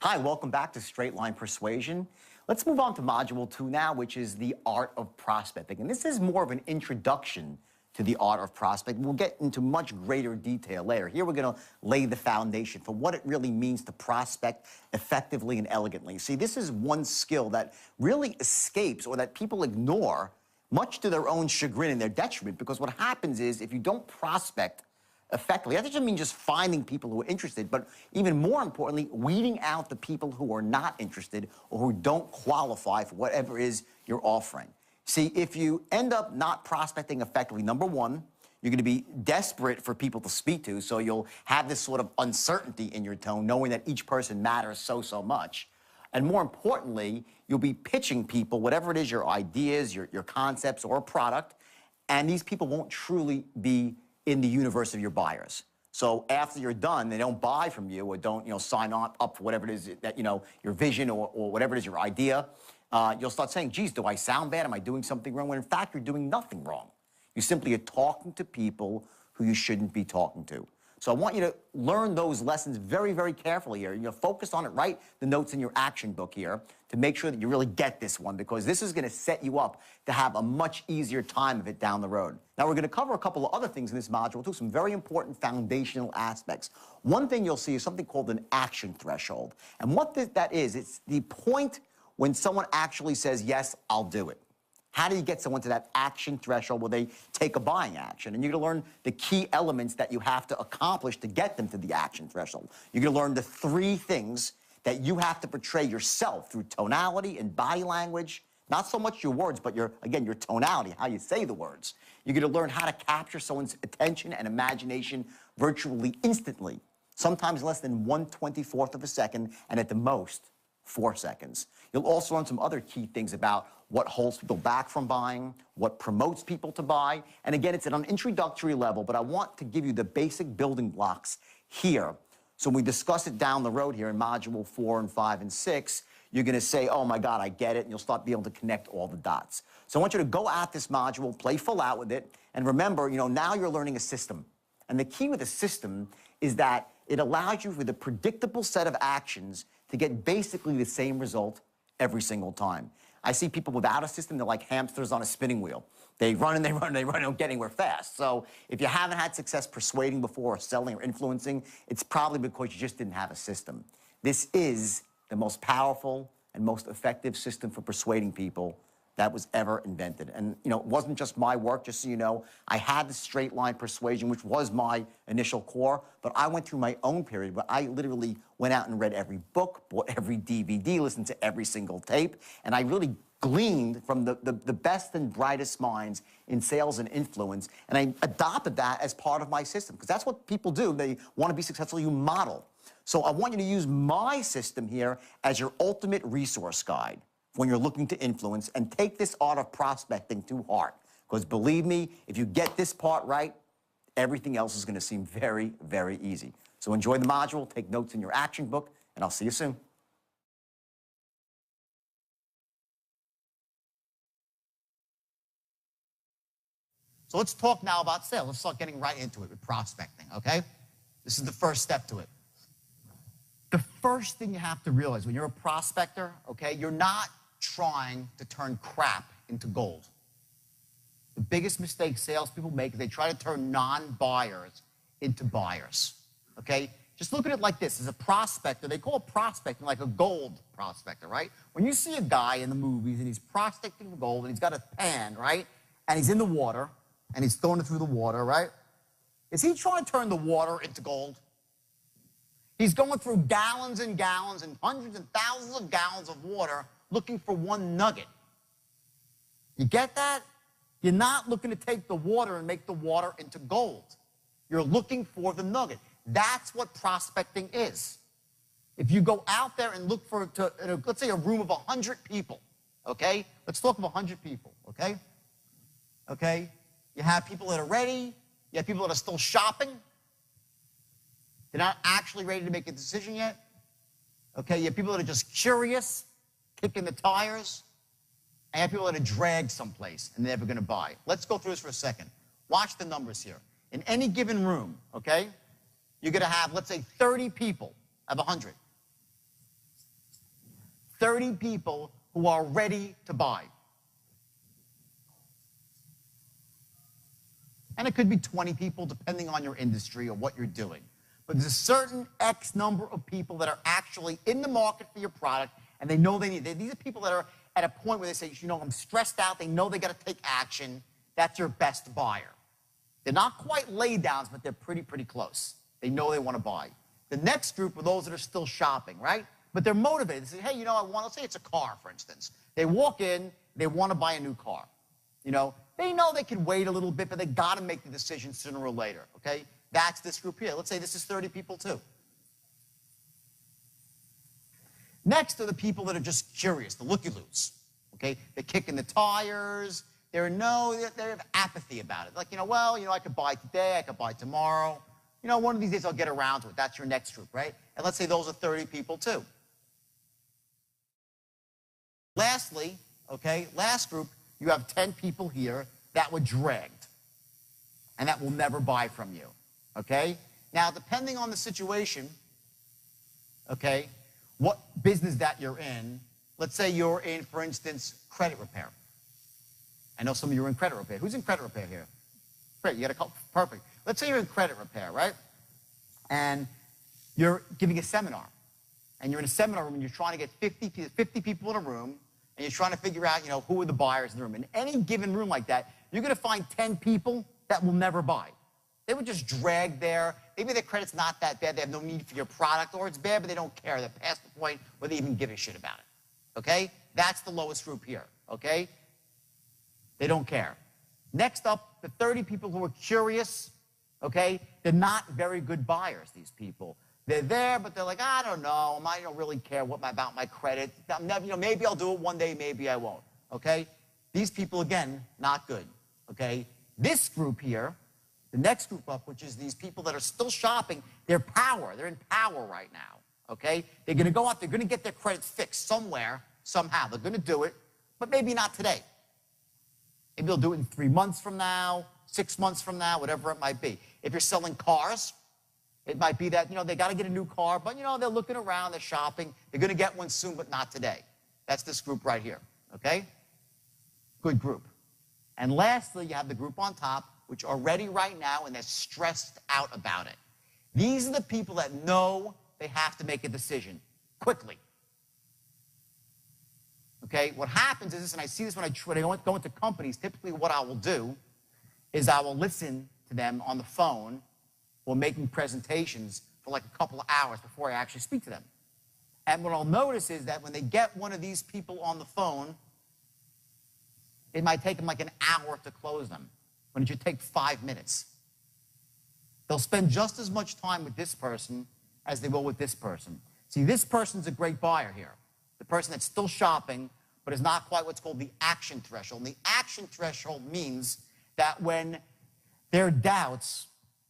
Hi, welcome back to Straight Line Persuasion. Let's move on to Module 2 now, which is the art of prospecting. And this is more of an introduction to the art of prospecting. We'll get into much greater detail later. Here we're going to lay the foundation for what it really means to prospect effectively and elegantly. See, this is one skill that really escapes or that people ignore, much to their own chagrin and their detriment, because what happens is if you don't prospect effectively, that doesn't mean just finding people who are interested, but even more importantly, weeding out the people who are not interested or who don't qualify for whatever it is you're offering. See, if you end up not prospecting effectively, number one, you're going to be desperate for people to speak to, so you'll have this sort of uncertainty in your tone, knowing that each person matters so much. And more importantly, you'll be pitching people, whatever it is, your ideas, your concepts, or a product, and these people won't truly be in the universe of your buyers. So after you're done, they don't buy from you or don't, sign on up for whatever it is that, your vision or whatever it is, your idea. You'll start saying, geez, do I sound bad? Am I doing something wrong? When in fact, you're doing nothing wrong. You simply are talking to people who you shouldn't be talking to. So I want you to learn those lessons very carefully here. Focus on it, write the notes in your action book here to make sure that you really get this one, because this is going to set you up to have a much easier time of it down the road. Now, we're going to cover a couple of other things in this module, too, some very important foundational aspects. One thing you'll see is something called an action threshold. And what that is, it's the point when someone actually says, yes, I'll do it. How do you get someone to that action threshold where they take a buying action? And you're going to learn the key elements that you have to accomplish to get them to the action threshold. You're going to learn the 3 things that you have to portray yourself through tonality and body language, not so much your words, but your tonality, how you say the words. You're going to learn how to capture someone's attention and imagination virtually instantly, sometimes less than 1/24 of a second, and at the most, 4 seconds. You'll also learn some other key things about what holds people back from buying, what promotes people to buy. And again, it's at an introductory level, but I want to give you the basic building blocks here. So when we discuss it down the road here in Module 4 and 5 and 6, you're going to say, oh my God, I get it, and you'll start being able to connect all the dots. So I want you to go at this module, play full out with it, and remember, now you're learning a system. And the key with a system is that it allows you with a predictable set of actions to get basically the same result every single time. I see people without a system, they're like hamsters on a spinning wheel. They run and they run and they run and don't get anywhere fast. So if you haven't had success persuading before or selling or influencing, it's probably because you just didn't have a system. This is the most powerful and most effective system for persuading people that was ever invented. And, it wasn't just my work, just so you know. I had the straight line persuasion, which was my initial core, but I went through my own period where I literally went out and read every book, bought every DVD, listened to every single tape, and I really gleaned from the best and brightest minds in sales and influence, and I adopted that as part of my system, because that's what people do. They want to be successful, you model. So I want you to use my system here as your ultimate resource guide when you're looking to influence, and take this art of prospecting to heart. Because believe me, if you get this part right, everything else is going to seem very easy. So enjoy the module, take notes in your action book, and I'll see you soon. So let's talk now about sales. Let's start getting right into it with prospecting, okay? This is the first step to it. The first thing you have to realize when you're a prospector, okay, you're not trying to turn crap into gold. The biggest mistake salespeople make is they try to turn non-buyers into buyers, okay? Just look at it like this. As a prospector, they call prospecting like a gold prospector, right? When you see a guy in the movies and he's prospecting for gold and he's got a pan, right? And he's in the water and he's throwing it through the water, right? Is he trying to turn the water into gold? He's going through gallons and gallons and hundreds and thousands of gallons of water looking for one nugget. You get that? You're not looking to take the water and make the water into gold. You're looking for the nugget. That's what prospecting is. If you go out there and look for, let's say, a room of 100 people, okay? Let's talk of 100 people, okay? Okay? You have people that are ready. You have people that are still shopping. They're not actually ready to make a decision yet. Okay? You have people that are just curious, kicking the tires. And you have people that are dragged someplace and they're never going to buy. Let's go through this for a second. Watch the numbers here. In any given room, okay, you're going to have, let's say, 30 people of 100. 30 people who are ready to buy. And it could be 20 people depending on your industry or what you're doing. But there's a certain X number of people that are actually in the market for your product, and they know they need it. These are people that are at a point where they say, you know, I'm stressed out. They know they got to take action. That's your best buyer. They're not quite lay downs, but they're pretty close. They know they want to buy. The next group are those that are still shopping, right? But they're motivated. They say, hey, you know, let's say it's a car, for instance. They walk in, they want to buy a new car. You know they can wait a little bit, but they got to make the decision sooner or later, okay? That's this group here. Let's say this is 30 people too. Next are the people that are just curious, the looky-loos, okay? They're kicking the tires. They have apathy about it. Like, I could buy today, I could buy tomorrow. One of these days I'll get around to it. That's your next group, right? And let's say those are 30 people too. Lastly, okay, last group, you have 10 people here that were dragged and that will never buy from you, okay? Now, depending on the situation, okay, what business that you're in, let's say you're in, for instance, credit repair. I know some of you are in credit repair. Who's in credit repair here? Great, you got a couple, perfect. Let's say you're in credit repair, right? And you're giving a seminar. And you're in a seminar room and you're trying to get 50 people in a room, and you're trying to figure out, who are the buyers in the room. In any given room like that, you're going to find 10 people that will never buy. They would just drag there. Maybe their credit's not that bad. They have no need for your product, or it's bad, but they don't care. They're past the point where they even give a shit about it, okay? That's the lowest group here, okay? They don't care. Next up, the 30 people who are curious, okay? They're not very good buyers, these people. They're there, but they're like, I don't know. I don't really care about my credit. Maybe I'll do it one day, maybe I won't, okay? These people, again, not good, okay? This group here, the next group up, which is these people that are still shopping, they're in power right now, okay? They're going to go out, they're going to get their credit fixed somewhere, somehow. They're going to do it, but maybe not today. Maybe they'll do it in 3 months from now, 6 months from now, whatever it might be. If you're selling cars, it might be that, they got to get a new car, but, they're looking around, they're shopping. They're going to get one soon, but not today. That's this group right here, okay? Good group. And lastly, you have the group on top, which are ready right now, and they're stressed out about it. These are the people that know they have to make a decision quickly. Okay? What happens is this, and I see this when I go into companies, typically what I will do is I will listen to them on the phone or making presentations for like a couple of hours before I actually speak to them. And what I'll notice is that when they get one of these people on the phone, it might take them like an hour to close them, when it should take 5 minutes. They'll spend just as much time with this person as they will with this person. See, this person's a great buyer here. The person that's still shopping, but is not quite what's called the action threshold. And the action threshold means that when their doubts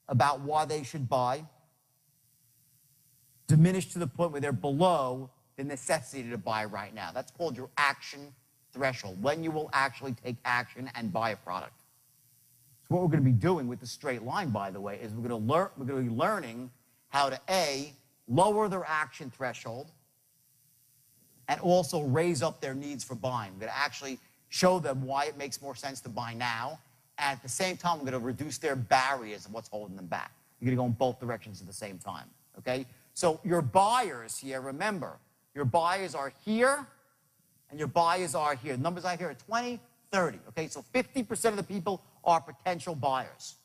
about why they should buy diminish to the point where they're below the necessity to buy right now. That's called your action threshold, when you will actually take action and buy a product. So what we're going to be doing with the straight line, by the way, is we're going to be learning how to, A, lower their action threshold, and also raise up their needs for buying. We're going to actually show them why it makes more sense to buy now, and at the same time, we're going to reduce their barriers of what's holding them back. You're going to go in both directions at the same time, okay? So your buyers here, remember, your buyers are here, and your buyers are here. The numbers I hear are 20, 30, okay? So 50% of the people are potential buyers.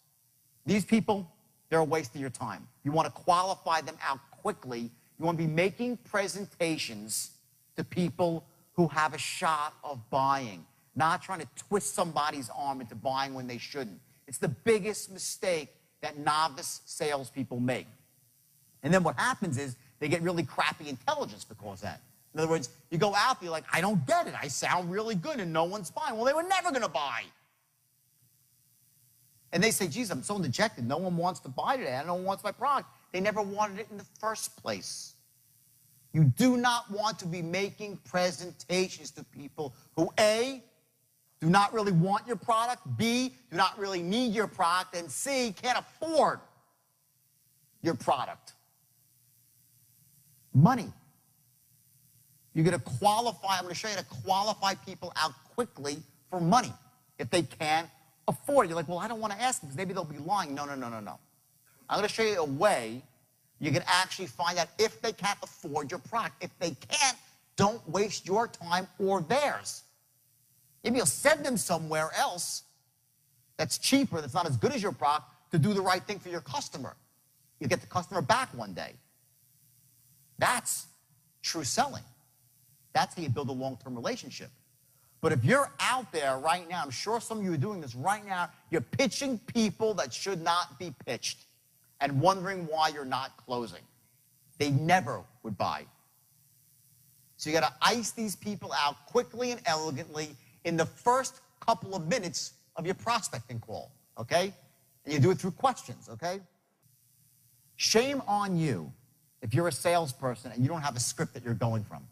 These people, they're a waste of your time. You want to qualify them out quickly. You want to be making presentations to people who have a shot of buying, not trying to twist somebody's arm into buying when they shouldn't. It's the biggest mistake that novice salespeople make. And then what happens is they get really crappy intelligence because of that. In other words, you go out there, you're like, I don't get it. I sound really good and no one's buying. Well, they were never going to buy. And they say, geez, I'm so dejected. No one wants to buy today. No one wants my product. They never wanted it in the first place. You do not want to be making presentations to people who, A, do not really want your product, B, do not really need your product, and C, can't afford your product. Money. You're going to qualify. I'm going to show you how to qualify people out quickly for money if they can't afford it. You're like, well, I don't want to ask them because maybe they'll be lying. No, no, no, no, no. I'm going to show you a way you can actually find out if they can't afford your product. If they can't, don't waste your time or theirs. Maybe you'll send them somewhere else that's cheaper, that's not as good as your product, to do the right thing for your customer. You get the customer back one day. That's true selling. That's how you build a long-term relationship. But if you're out there right now, I'm sure some of you are doing this right now, you're pitching people that should not be pitched and wondering why you're not closing. They never would buy. So you got to ice these people out quickly and elegantly in the first couple of minutes of your prospecting call, okay? And you do it through questions, okay? Shame on you if you're a salesperson and you don't have a script that you're going from.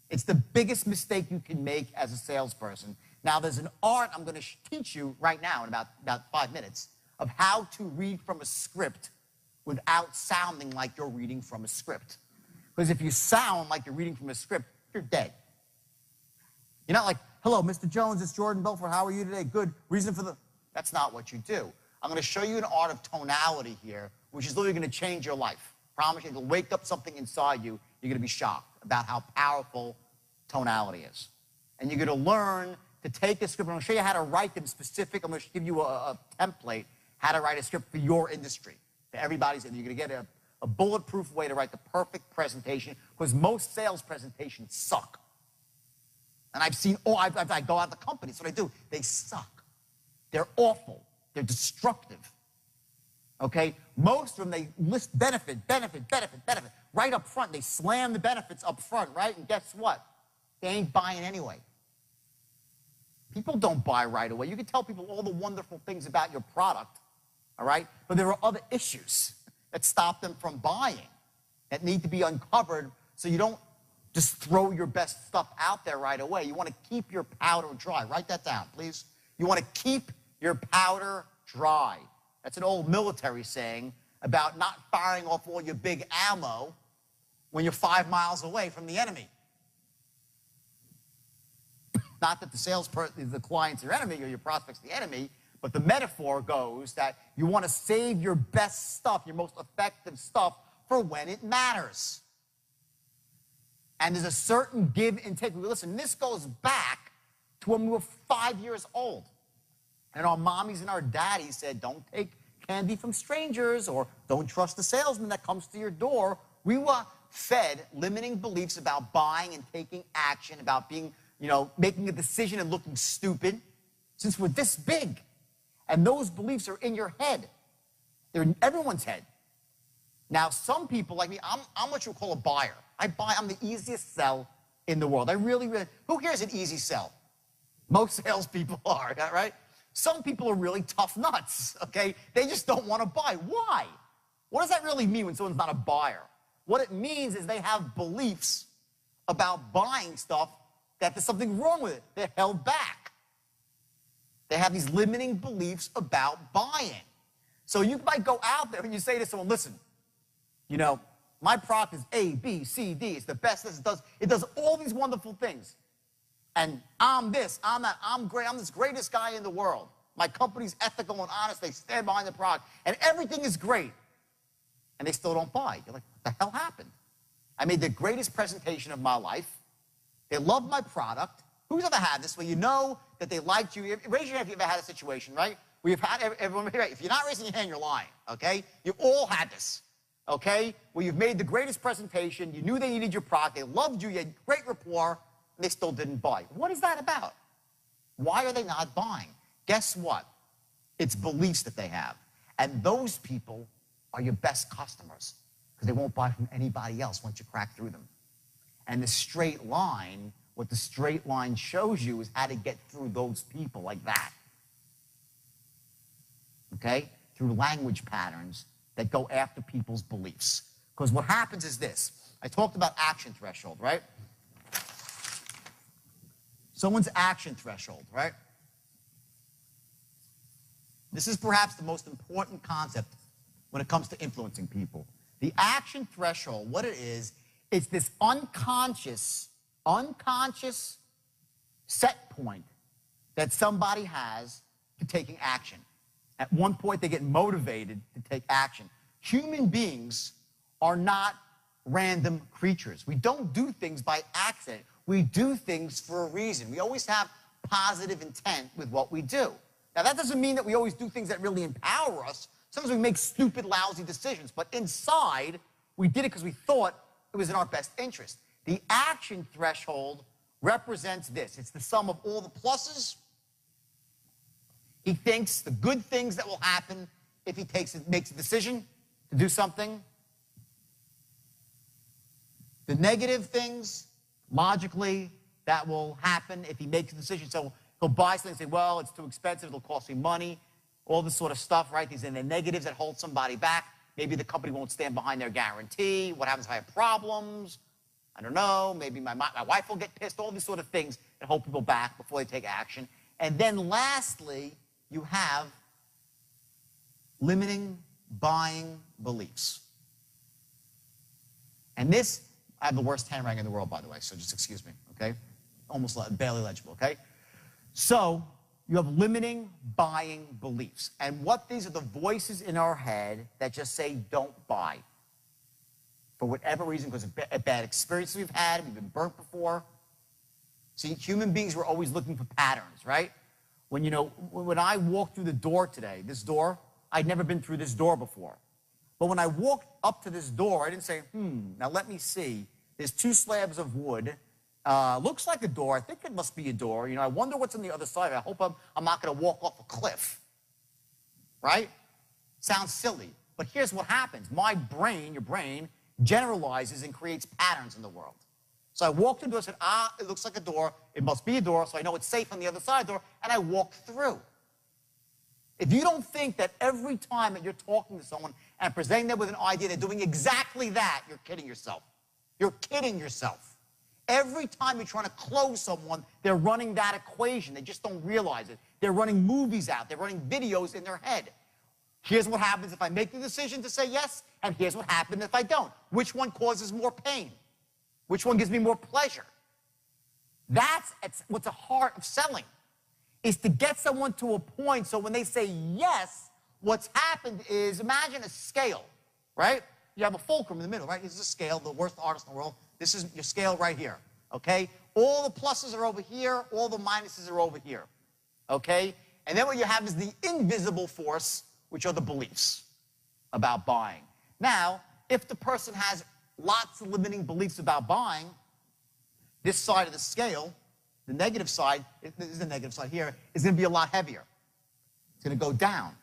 It's the biggest mistake you can make as a salesperson. Now, there's an art I'm going to teach you right now in about 5 minutes of how to read from a script without sounding like you're reading from a script. Because if you sound like you're reading from a script, you're dead. You're not like, hello, Mr. Jones, it's Jordan Belfort. How are you today? Good. Reason for the... That's not what you do. I'm going to show you an art of tonality here, which is literally going to change your life. Promise you, it'll wake up something inside you. You're going to be shocked about how powerful tonality is. And you're going to learn to take a script. I'm going to show you how to write them specific. I'm going to give you a template, how to write a script for your industry, for everybody's. And you're going to get a bulletproof way to write the perfect presentation, because most sales presentations suck. And I've seen, I go out to companies, what I do, they suck. They're awful. They're destructive. Okay? Most of them, they list benefit, benefit, benefit, benefit. Right up front, they slam the benefits up front, right? And guess what? They ain't buying anyway. People don't buy right away. You can tell people all the wonderful things about your product, all right? But there are other issues that stop them from buying that need to be uncovered, so you don't just throw your best stuff out there right away. You want to keep your powder dry. Write that down, please. You want to keep your powder dry. That's an old military saying about not firing off all your big ammo when you're 5 miles away from the enemy. Not that the salesperson, the client's your enemy or your prospect's the enemy, but the metaphor goes that you want to save your best stuff, your most effective stuff, for when it matters. And there's a certain give and take. Listen, this goes back to when we were 5 years old. And our mommies and our daddies said, don't take candy from strangers, or don't trust the salesman that comes to your door. We were fed limiting beliefs about buying and taking action, about being, making a decision and looking stupid since we're this big. And those beliefs are in your head. They're in everyone's head. Now, some people like me, I'm what you call a buyer. I'm the easiest sell in the world. I really, who here is an easy sell? Most salespeople are, right? Some people are really tough nuts, okay? They just don't want to buy. Why? What does that really mean when someone's not a buyer? What it means is they have beliefs about buying stuff that there's something wrong with it. They're held back. They have these limiting beliefs about buying. So you might go out there and you say to someone, listen, my product is A, B, C, D. It's the best. It does all these wonderful things. And I'm this, I'm that, I'm great. I'm this greatest guy in the world. My company's ethical and honest. They stand behind the product. And everything is great. And they still don't buy. You're like, what the hell happened? I made the greatest presentation of my life. They love my product. Who's ever had this where you know that they liked you? Raise your hand if you've ever had a situation, right? Where you've had everyone here. If you're not raising your hand, you're lying, okay? You've all had this, okay? Where you've made the greatest presentation. You knew they needed your product. They loved you. You had great rapport. And they still didn't buy. What is that about? Why are they not buying? Guess what? It's beliefs that they have. And those people are your best customers because they won't buy from anybody else once you crack through them. And the straight line, what the straight line shows you is how to get through those people like that. Okay? Through language patterns that go after people's beliefs. Because what happens is this. I talked about action threshold, right? Someone's action threshold, right? This is perhaps the most important concept when it comes to influencing people. The action threshold, what it is, it's this unconscious unconscious set point that somebody has to taking action. At one point, they get motivated to take action. Human beings are not random creatures. We don't do things by accident. We do things for a reason. We always have positive intent with what we do. Now, that doesn't mean that we always do things that really empower us. Sometimes we make stupid, lousy decisions. But inside, we did it because we thought it was in our best interest. The action threshold represents this. It's the sum of all the pluses. He thinks the good things that will happen if he makes a decision to do something. The negative things, logically, that will happen if he makes a decision. So he'll buy something and say, well, it's too expensive, it'll cost me money, all this sort of stuff, right? These are the negatives that hold somebody back. Maybe the company won't stand behind their guarantee. What happens if I have problems? I don't know. Maybe my wife will get pissed. All these sort of things that hold people back before they take action. And then lastly, you have limiting buying beliefs. And this, I have the worst handwriting in the world, by the way, so just excuse me, okay? Almost barely legible, okay? So you have limiting buying beliefs. And what these are the voices in our head that just say, don't buy. For whatever reason, because of bad experiences we've had, we've been burnt before. See, human beings were always looking for patterns, right? When I walked through the door today, this door, I'd never been through this door before. But when I walked up to this door, I didn't say, now let me see. There's 2 slabs of wood. Looks like a door. I think it must be a door. I wonder what's on the other side. I hope I'm not going to walk off a cliff. Right? Sounds silly. But here's what happens. My brain, your brain, generalizes and creates patterns in the world. So I walked into the door and said, it looks like a door. It must be a door, so I know it's safe on the other side of the door, and I walked through. If you don't think that every time that you're talking to someone and presenting them with an idea, they're doing exactly that, you're kidding yourself. You're kidding yourself. Every time you're trying to close someone, they're running that equation. They just don't realize it. They're running movies out. They're running videos in their head. Here's what happens if I make the decision to say yes, and here's what happens if I don't. Which one causes more pain? Which one gives me more pleasure? That's what's the heart of selling, is to get someone to a point so when they say yes, what's happened is, imagine a scale, right? You have a fulcrum in the middle, right? This is a scale, the worst artist in the world. This is your scale right here, okay? All the pluses are over here, all the minuses are over here, okay? And then what you have is the invisible force, which are the beliefs about buying. Now, if the person has lots of limiting beliefs about buying, this side of the scale, the negative side, this is the negative side here, is going to be a lot heavier. It's going to go down,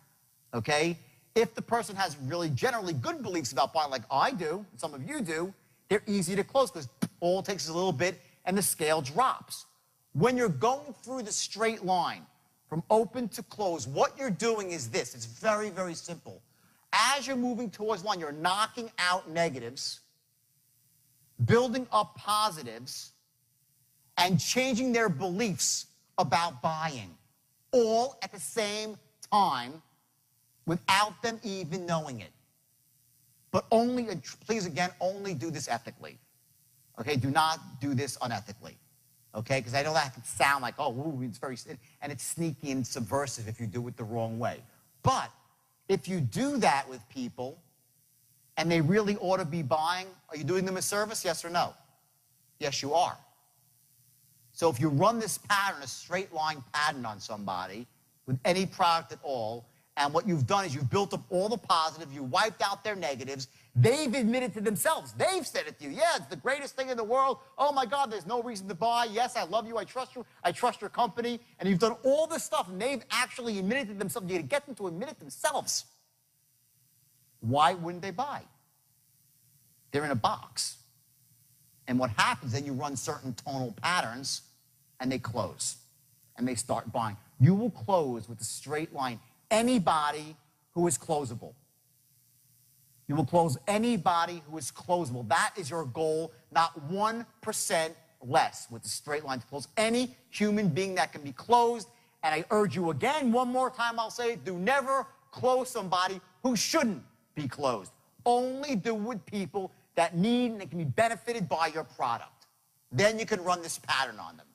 okay? If the person has really generally good beliefs about buying, like I do, and some of you do, they're easy to close because all it takes is a little bit and the scale drops. When you're going through the straight line from open to close, what you're doing is this. It's very, very simple. As you're moving towards one, you're knocking out negatives, building up positives, and changing their beliefs about buying, all at the same time without them even knowing it. But only, please again, only do this ethically. Okay, do not do this unethically. Okay, because I know that can sound like, oh, ooh, it's very, and it's sneaky and subversive if you do it the wrong way. But if you do that with people and they really ought to be buying, are you doing them a service, yes or no? Yes, you are. So if you run this pattern, a straight line pattern on somebody with any product at all, and what you've done is you've built up all the positive, you wiped out their negatives, they've admitted to themselves, they've said it to you, yeah, it's the greatest thing in the world, oh my God, there's no reason to buy, yes, I love you, I trust your company, and you've done all this stuff, and they've actually admitted to themselves, you got to get them to admit it themselves. Why wouldn't they buy? They're in a box. And what happens, then you run certain tonal patterns, and they close, and they start buying. You will close with a straight line anybody who is closable. You will close anybody who is closable. That is your goal, not 1% less with a straight line to close any human being that can be closed. And I urge you again, one more time I'll say it, do never close somebody who shouldn't be closed. Only do with people that need and that can be benefited by your product. then you can run this pattern on them.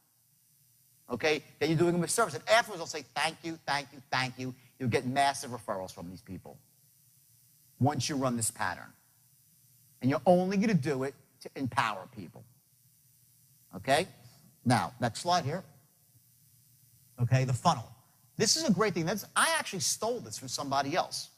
Okay? Then you're doing them a service. And afterwards, they'll say, thank you, thank you, thank you. You'll get massive referrals from these people once you run this pattern. And you're only going to do it to empower people. Okay? Now, next slide here. Okay, the funnel. This is a great thing. I actually stole this from somebody else.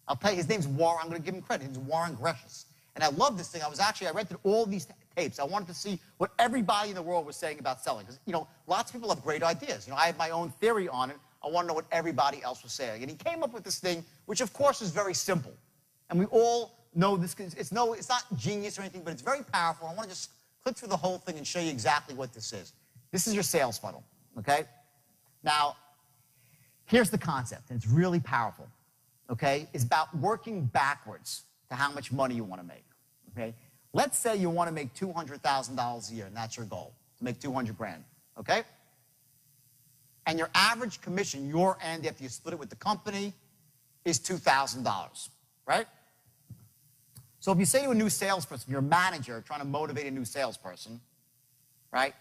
I'll tell you, his name's Warren. I'm going to give him credit. His name's Warren Gresham. And I love this thing. I rented all these tapes. I wanted to see what everybody in the world was saying about selling. Because, lots of people have great ideas. I have my own theory on it. I want to know what everybody else was saying. And he came up with this thing, which, of course, is very simple. And we all know this. It's not genius or anything, but it's very powerful. I want to just click through the whole thing and show you exactly what this is. This is your sales funnel, okay? Now, here's the concept, and it's really powerful, okay? It's about working backwards to how much money you want to make, okay? Let's say you want to make $200,000 a year, and that's your goal, to make 200 grand, okay? And your average commission, your end, after you split it with the company, is $2,000, right? So if you say to a new salesperson, your manager trying to motivate a new salesperson, right?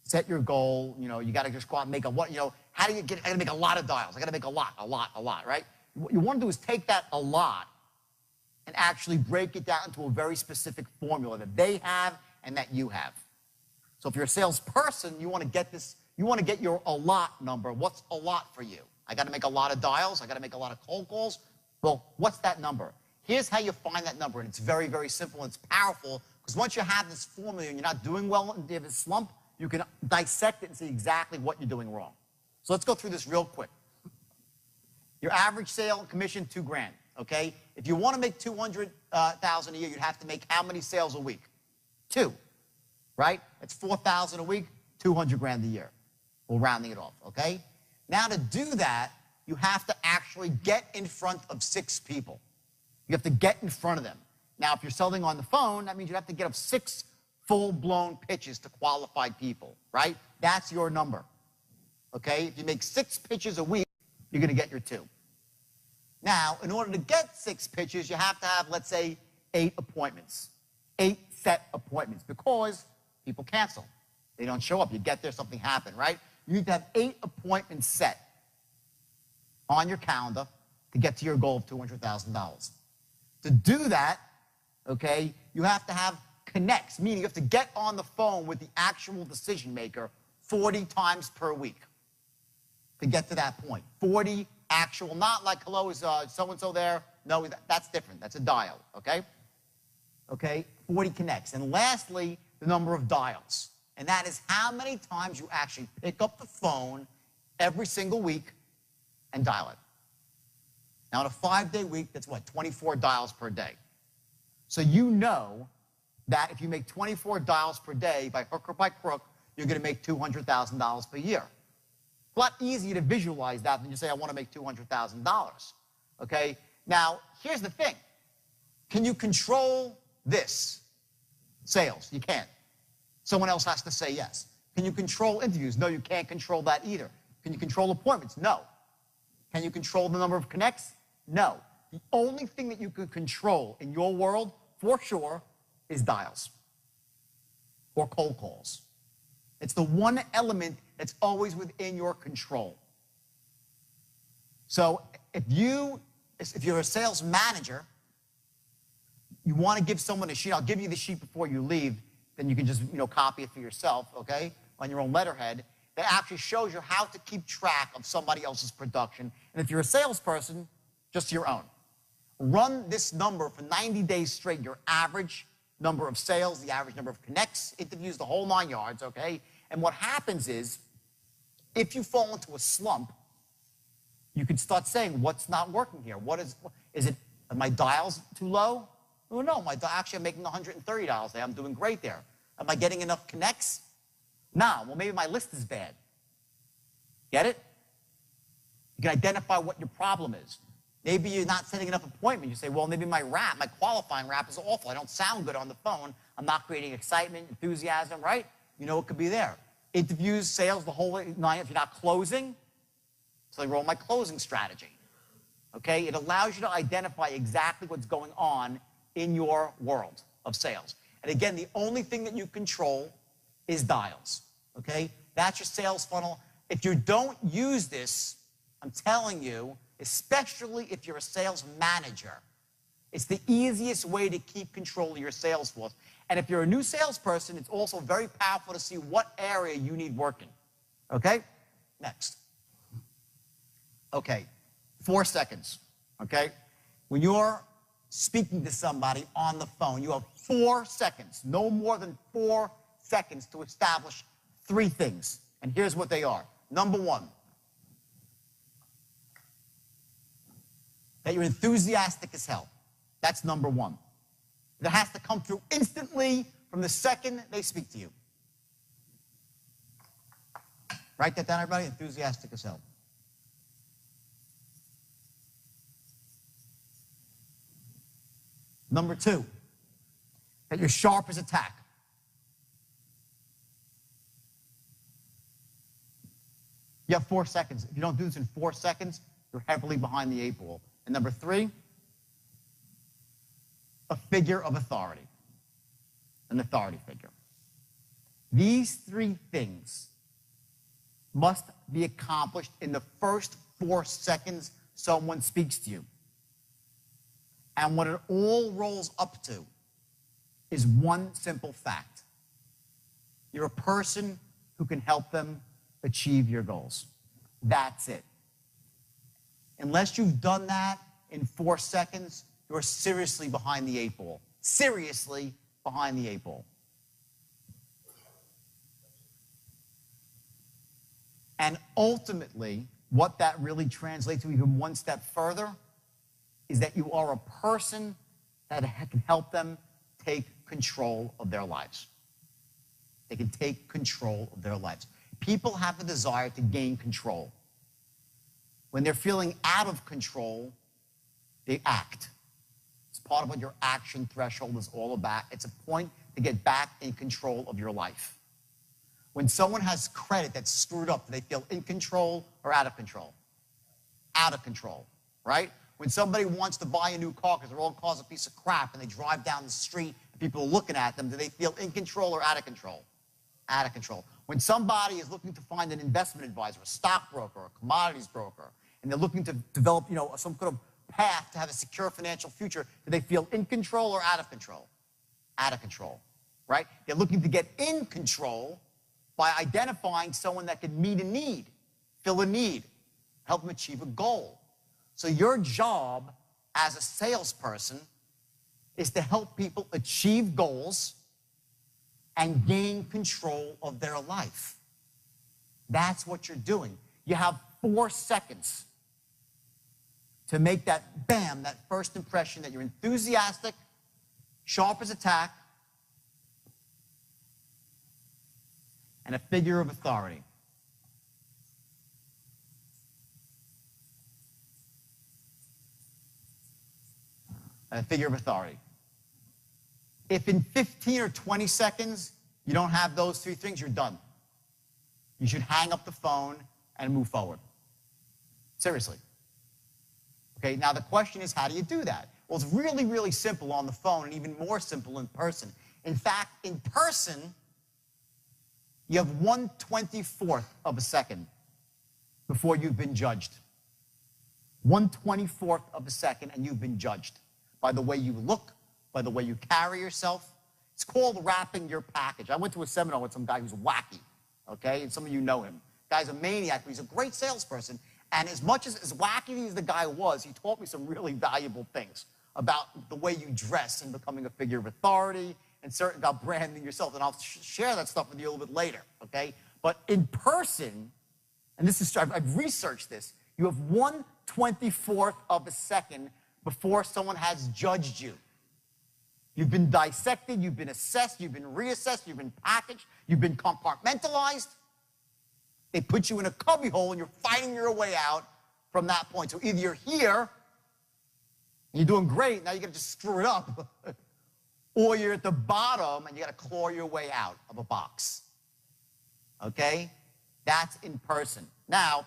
Set your goal, you got to just go out and make how do you get, I got to make a lot of dials. I got to make a lot, right? What you want to do is take that a lot and actually break it down into a very specific formula that they have and that you have. So if you're a salesperson, you want to get this, you want to get your a lot number. What's a lot for you? I got to make a lot of dials. I got to make a lot of cold calls. Well, what's that number? Here's how you find that number, and it's very, very simple, and it's powerful, because once you have this formula and you're not doing well and you have a slump, you can dissect it and see exactly what you're doing wrong. So let's go through this real quick. Your average sale commission, 2 grand, okay? If you want to make 200,000 a year, you'd have to make how many sales a week? 2, right? That's 4,000 a week, 200 grand a year. We're rounding it off, okay? Now to do that, you have to actually get in front of 6 people. You have to get in front of them. Now, if you're selling on the phone, that means you have to get up 6 full-blown pitches to qualified people, right? That's your number, okay? If you make 6 pitches a week, you're going to get your 2. Now, in order to get 6 pitches, you have to have, let's say, 8 appointments, 8 set appointments, because people cancel. They don't show up. You get there, something happened, right? You need to have 8 appointments set on your calendar to get to your goal of $200,000. To do that, okay, you have to have connects, meaning you have to get on the phone with the actual decision maker 40 times per week to get to that point. 40 actual, not like, hello, is so-and-so there? No, that's different. That's a dial, okay? Okay, 40 connects. And lastly, the number of dials. And that is how many times you actually pick up the phone every single week and dial it. Now, in a 5-day week, that's what, 24 dials per day. So you know that if you make 24 dials per day, by hook or by crook, you're going to make $200,000 per year. It's a lot easier to visualize that than you say, I want to make $200,000. Okay? Now, here's the thing. Can you control this? Sales. You can't. Someone else has to say yes. Can you control interviews? No, you can't control that either. Can you control appointments? No. Can you control the number of connects? No. The only thing that you can control in your world, for sure, is dials or cold calls. It's the one element that's always within your control. So if you're a sales manager, you want to give someone a sheet. I'll give you the sheet before you leave. Then you can just copy it for yourself, okay, on your own letterhead. That actually shows you how to keep track of somebody else's production. And if you're a salesperson, just your own. Run this number for 90 days straight, your average number of sales, the average number of connects, interviews, the whole 9 yards, okay? And what happens is, if you fall into a slump, you can start saying, what's not working here? Is it, are my dials too low? Oh, no, actually I'm making $130 a day. I'm doing great there. Am I getting enough connects? No, well, maybe my list is bad. Get it? You can identify what your problem is. Maybe you're not setting enough appointments. You say, well, maybe my qualifying rap is awful. I don't sound good on the phone. I'm not creating excitement, enthusiasm, right? You know it could be there. Interviews, sales, the whole 9. If you're not closing, so I roll my closing strategy. Okay? It allows you to identify exactly what's going on in your world of sales. And again, the only thing that you control is dials, okay? That's your sales funnel. If you don't use this, I'm telling you, especially if you're a sales manager, it's the easiest way to keep control of your sales force. And if you're a new salesperson, it's also very powerful to see what area you need working, okay? Next. Okay, 4 seconds, okay? When you're speaking to somebody on the phone, you have 4 seconds, no more than 4 seconds to establish 3 things. And here's what they are. Number 1, that you're enthusiastic as hell. That's number 1. That has to come through instantly from the second they speak to you. Write that down, everybody. Enthusiastic as hell. Number 2, that you're sharp as a tack. You have 4 seconds. If you don't do this in 4 seconds, you're heavily behind the 8 ball. And number 3, a figure of authority, an authority figure. These 3 things must be accomplished in the first 4 seconds someone speaks to you. And what it all rolls up to is one simple fact. You're a person who can help them achieve your goals. That's it. Unless you've done that in 4 seconds, you're seriously behind the 8 ball. Seriously behind the 8 ball. And ultimately, what that really translates to even one step further is that you are a person that can help them take control of their lives. They can take control of their lives. People have a desire to gain control. When they're feeling out of control, they act. It's part of what your action threshold is all about. It's a point to get back in control of your life. When someone has credit that's screwed up, do they feel in control or out of control? Out of control, right? When somebody wants to buy a new car because their old car's a piece of crap and they drive down the street and people are looking at them, do they feel in control or out of control? Out of control. When somebody is looking to find an investment advisor, a stockbroker, a commodities broker, and they're looking to develop, some kind of path to have a secure financial future, do they feel in control or out of control? Out of control, right? They're looking to get in control by identifying someone that can meet a need, fill a need, help them achieve a goal. So your job as a salesperson is to help people achieve goals and gain control of their life. That's what you're doing. You have 4 seconds to make that, bam, that first impression that you're enthusiastic, sharp as a tack, and a figure of authority. A figure of authority. If in 15 or 20 seconds you don't have those 3 things, you're done. You should hang up the phone and move forward. Seriously. Okay, now the question is, how do you do that? Well, it's really, really simple on the phone and even more simple in person. In fact, in person, you have 1/24th of a second before you've been judged. 1/24th of a second and you've been judged by the way you look, by the way you carry yourself. It's called wrapping your package. I went to a seminar with some guy who's wacky, okay? And some of you know him. The guy's a maniac, but he's a great salesperson. And as much as wacky as the guy was, he taught me some really valuable things about the way you dress and becoming a figure of authority and certain about branding yourself. And I'll share that stuff with you a little bit later, okay? But in person, and this is, I've researched this, you have 1/24th of a second before someone has judged you. You've been dissected, you've been assessed, you've been reassessed, you've been packaged, you've been compartmentalized. They put you in a cubbyhole and you're fighting your way out from that point. So either you're here, and you're doing great, now you gotta just screw it up, or you're at the bottom and you gotta claw your way out of a box. Okay? That's in person. Now,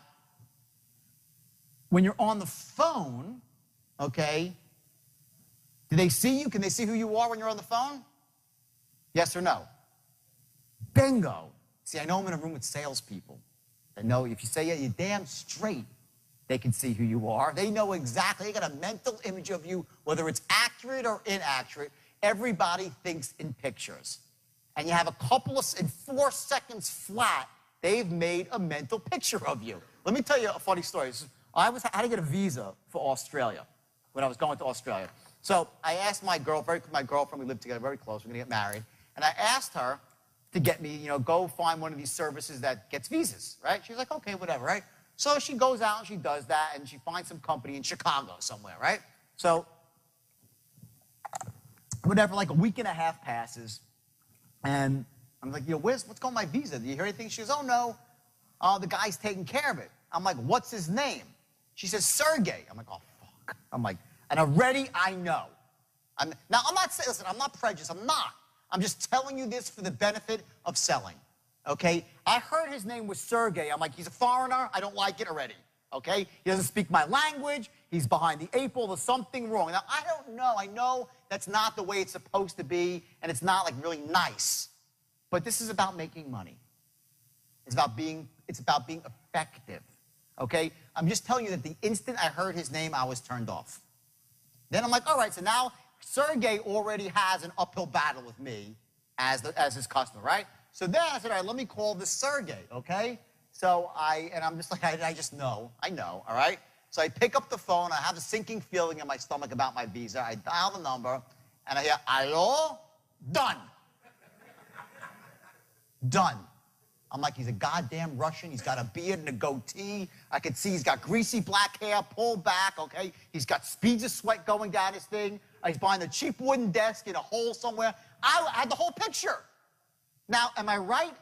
when you're on the phone, okay, do they see you? Can they see who you are when you're on the phone? Yes or no? bingo. See, I know I'm in a room with salespeople. They know if you say you're damn straight, they can see who you are. They know exactly. They got a mental image of you, whether it's accurate or inaccurate. Everybody thinks in pictures. And you have a couple of, in 4 seconds flat, they've made a mental picture of you. Let me tell you a funny story. I had to get a visa for Australia when I was going to Australia. So I asked my girlfriend, we lived together very close, we're gonna get married, and I asked her to get me, go find one of these services that gets visas, right? She's like, okay, whatever, right? So she goes out and she does that, and she finds some company in Chicago somewhere, right? So whatever, like a week and a half passes, and I'm like, what's going on my visa? Do you hear anything? She goes, oh, no, the guy's taking care of it. I'm like, what's his name? She says, Sergey. I'm like, oh, fuck. I'm like, and already I know. Now, I'm not saying, listen, I'm not prejudiced. I'm not. I'm just telling you this for the benefit of selling, okay? I heard his name was Sergey. I'm like, he's a foreigner. I don't like it already, okay? He doesn't speak my language. He's behind the 8 ball. There's something wrong. Now, I don't know. I know that's not the way it's supposed to be, and it's not, like, really nice. But this is about making money. It's about being effective, okay? I'm just telling you that the instant I heard his name, I was turned off. Then I'm like, all right, so now Sergey already has an uphill battle with me as his customer, right? So then I said, all right, let me call this Sergey, okay? So I'm just like, I just know, I know, all right? So I pick up the phone, I have a sinking feeling in my stomach about my visa, I dial the number, and I hear, hello? Done. Done. I'm like, he's a goddamn Russian. He's got a beard and a goatee. I could see he's got greasy black hair pulled back, okay? He's got speeds of sweat going down his thing. He's behind a cheap wooden desk in a hole somewhere. I had the whole picture. Now, am I right?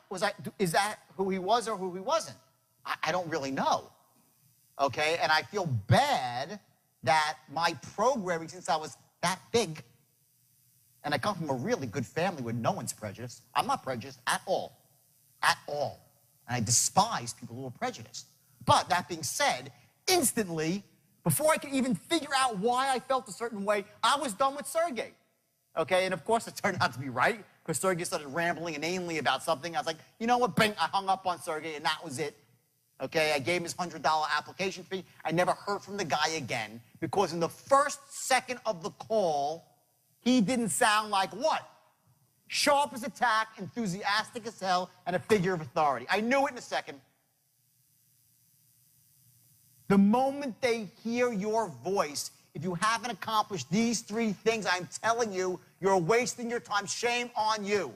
Is that who he was or who he wasn't? I don't really know, okay? And I feel bad that my programming, since I was that big, and I come from a really good family where no one's prejudiced. I'm not prejudiced at all. At all. And I despise people who are prejudiced. But that being said, instantly, before I could even figure out why I felt a certain way, I was done with Sergey. Okay, and of course it turned out to be right, because Sergey started rambling inanely about something. I was like, you know what, bing, I hung up on Sergey, and that was it. Okay, I gave him his $100 application fee. I never heard from the guy again, because in the first second of the call, he didn't sound like what? Sharp as a tack, enthusiastic as hell, and a figure of authority. I knew it in a second. The moment they hear your voice, if you haven't accomplished these 3 things, I'm telling you, you're wasting your time. Shame on you.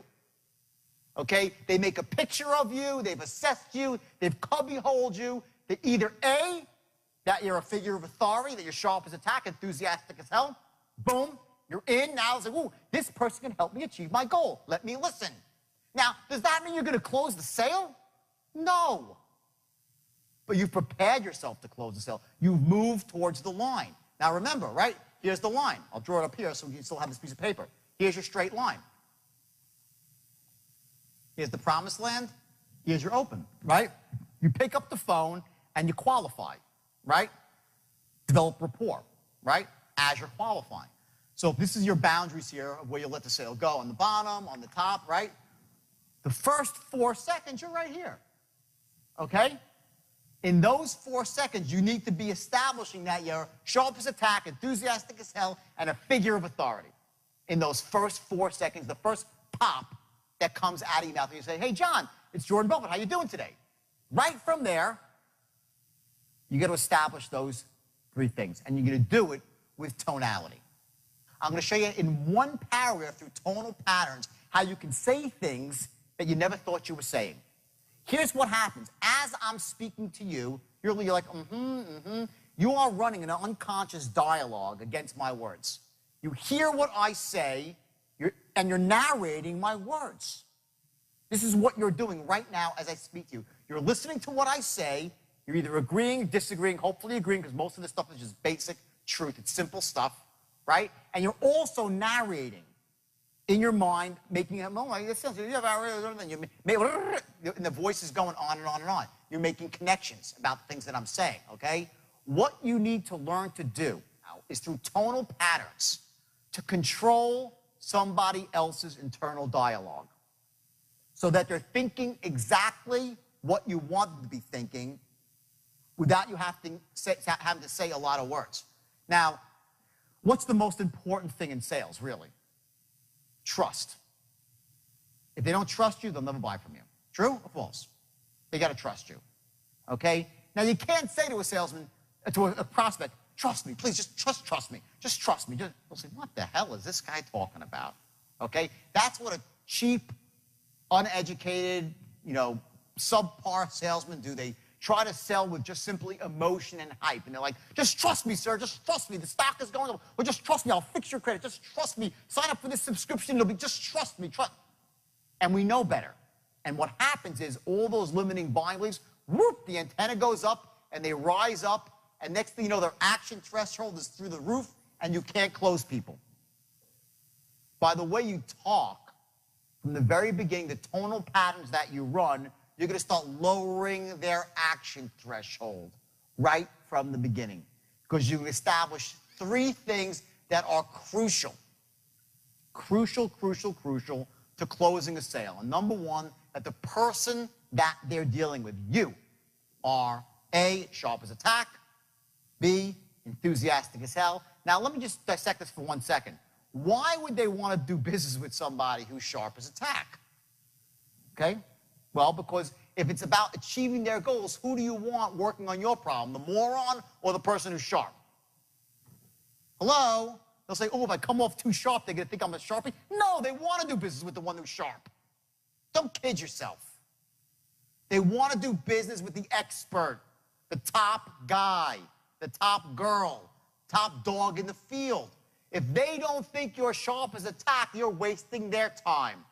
Okay? They make a picture of you, they've assessed you, they've cubbyholed you. They either A, that you're a figure of authority, that you're sharp as a tack, enthusiastic as hell, boom, you're in. Now it's like, ooh, this person can help me achieve my goal. Let me listen. Now, does that mean you're going to close the sale? No. But you've prepared yourself to close the sale. You've moved towards the line. Now remember, right? Here's the line. I'll draw it up here so you can still have this piece of paper. Here's your straight line. Here's the promised land. Here's your open, right? You pick up the phone and you qualify, right? Develop rapport, right? As you're qualifying. So this is your boundaries here of where you let the sale go. On the bottom, on the top, right? The first 4 seconds, you're right here. Okay? In those 4 seconds, you need to be establishing that you're sharp as a tack, enthusiastic as hell, and a figure of authority. In those first 4 seconds, the first pop that comes out of your mouth, and you say, hey, John, it's Jordan Belfort. How you doing today? Right from there, you got to establish those 3 things, and you're going to do it with tonality. I'm going to show you in one paragraph through tonal patterns how you can say things that you never thought you were saying. Here's what happens. As I'm speaking to you, you're like, You are running an unconscious dialogue against my words. You hear what I say, and you're narrating my words. This is what you're doing right now as I speak to you. You're listening to what I say. You're either agreeing, disagreeing, hopefully agreeing, because most of this stuff is just basic truth. It's simple stuff. Right? And you're also narrating in your mind, making it, and the voice is going on and on and on. You're making connections about the things that I'm saying, okay? What you need to learn to do now is through tonal patterns to control somebody else's internal dialogue. so that they're thinking exactly what you want them to be thinking without you having to say a lot of words. Now, what's the most important thing in sales, really? Trust. If they don't trust you, they'll never buy from you. True or false? They got to trust you. Okay? Now, you can't say to a salesman, to a prospect, trust me, please, just trust me. Just trust me. They'll say, what the hell is this guy talking about? Okay? That's what a cheap, uneducated, subpar salesmen do. They try to sell with just simply emotion and hype. And they're like, just trust me, sir. Just trust me. The stock is going up. Or just trust me. I'll fix your credit. Just trust me. Sign up for this subscription. It'll be just trust me. And we know better. And what happens is all those limiting buying beliefs, whoop, the antenna goes up and they rise up. And next thing you know, their action threshold is through the roof and you can't close people. By the way you talk, from the very beginning, the tonal patterns that you run, you're going to start lowering their action threshold right from the beginning. Because you establish 3 things that are crucial to closing a sale. And number 1, that the person that they're dealing with, you, are A, sharp as a tack, B, enthusiastic as hell. Now, let me just dissect this for 1 second. Why would they want to do business with somebody who's sharp as a tack? Okay? Well, because if it's about achieving their goals, who do you want working on your problem, the moron or the person who's sharp? Hello? They'll say, oh, if I come off too sharp, they're going to think I'm a sharpie. No, they want to do business with the one who's sharp. Don't kid yourself. They want to do business with the expert, the top guy, the top girl, top dog in the field. If they don't think you're sharp as a tack, you're wasting their time.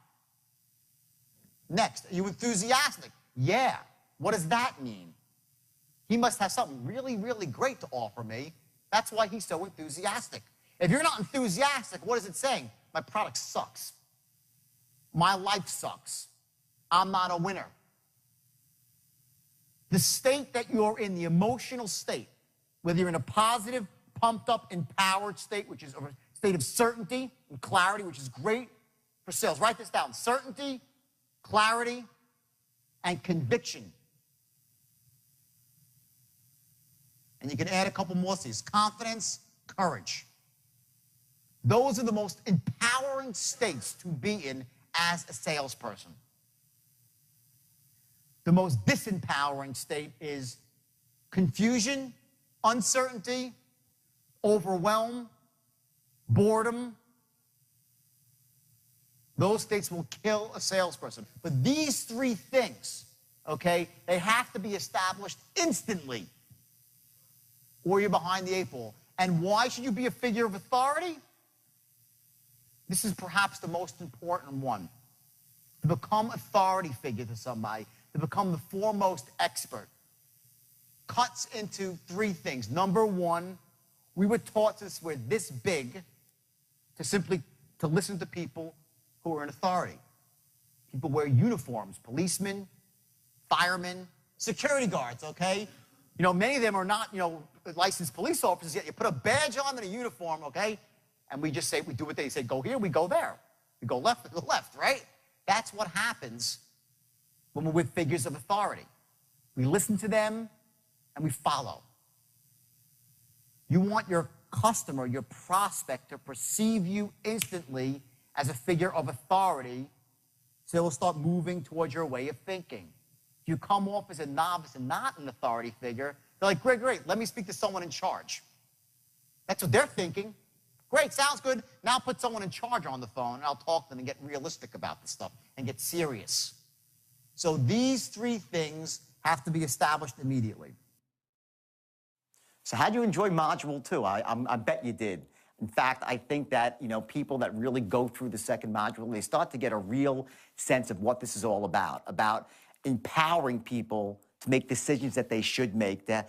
Next, are you enthusiastic? Yeah. What does that mean? He must have something really, really great to offer me. That's why he's so enthusiastic. If you're not enthusiastic, what is it saying? My product sucks. My life sucks. I'm not a winner. The state that you're in, the emotional state, whether you're in a positive, pumped up, empowered state, which is a state of certainty and clarity, which is great for sales. Write this down. Certainty, clarity, and conviction. And you can add a couple more C's. Confidence, courage. Those are the most empowering states to be in as a salesperson. The most disempowering state is confusion, uncertainty, overwhelm, boredom. Those states will kill a salesperson. But these 3 things, okay, they have to be established instantly or you're behind the 8 ball. And why should you be a figure of authority? This is perhaps the most important one. To become authority figure to somebody, to become the foremost expert, cuts into 3 things. Number 1, we were taught since we're this big to listen to people who are in authority. People wear uniforms, policemen, firemen, security guards, okay? Many of them are not, licensed police officers yet. You put a badge on and a uniform, okay? And we just say, we do what they say, go here, we go there. We go left, we go left, right? That's what happens when we're with figures of authority. We listen to them and we follow. You want your customer, your prospect, to perceive you instantly as a figure of authority, so they'll start moving towards your way of thinking. If you come off as a novice and not an authority figure, they're like, great, let me speak to someone in charge. That's what they're thinking. Great, sounds good. Now put someone in charge on the phone, and I'll talk to them and get realistic about the stuff and get serious. So these 3 things have to be established immediately. So how'd you enjoy Module 2? I bet you did. In fact, I think that, people that really go through the second module, they start to get a real sense of what this is all about empowering people to make decisions that they should make, to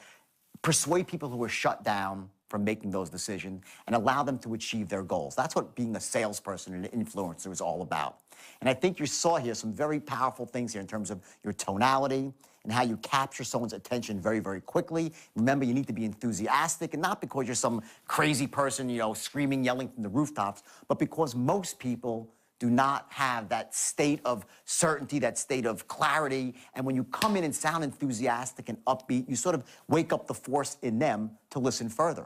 persuade people who are shut down from making those decisions and allow them to achieve their goals. That's what being a salesperson and an influencer is all about. And I think you saw here some very powerful things here in terms of your tonality and how you capture someone's attention very, very quickly. Remember, you need to be enthusiastic, and not because you're some crazy person, screaming, yelling from the rooftops, but because most people do not have that state of certainty, that state of clarity. And when you come in and sound enthusiastic and upbeat, you sort of wake up the force in them to listen further.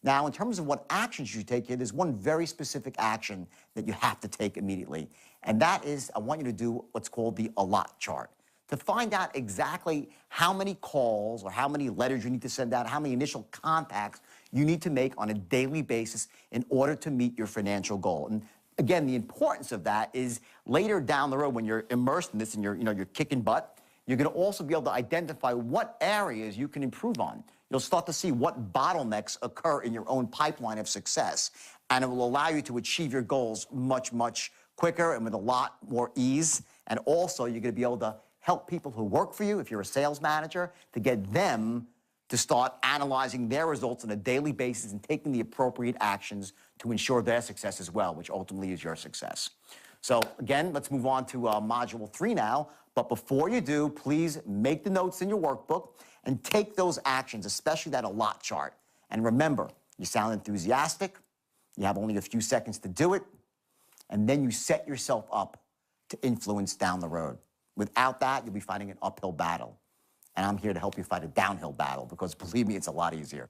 Now, in terms of what actions you take here, there's one very specific action that you have to take immediately. And that is, I want you to do what's called the allot chart, to find out exactly how many calls or how many letters you need to send out, how many initial contacts you need to make on a daily basis in order to meet your financial goal. And again, the importance of that is later down the road when you're immersed in this and you're kicking butt, you're going to also be able to identify what areas you can improve on. You'll start to see what bottlenecks occur in your own pipeline of success, and it will allow you to achieve your goals much, much quicker and with a lot more ease. And also, you're going to be able to help people who work for you, if you're a sales manager, to get them to start analyzing their results on a daily basis and taking the appropriate actions to ensure their success as well, which ultimately is your success. So again, let's move on to Module 3 now. But before you do, please make the notes in your workbook and take those actions, especially that allot chart. And remember, you sound enthusiastic, you have only a few seconds to do it, and then you set yourself up to influence down the road. Without that, you'll be fighting an uphill battle. And I'm here to help you fight a downhill battle because believe me, it's a lot easier.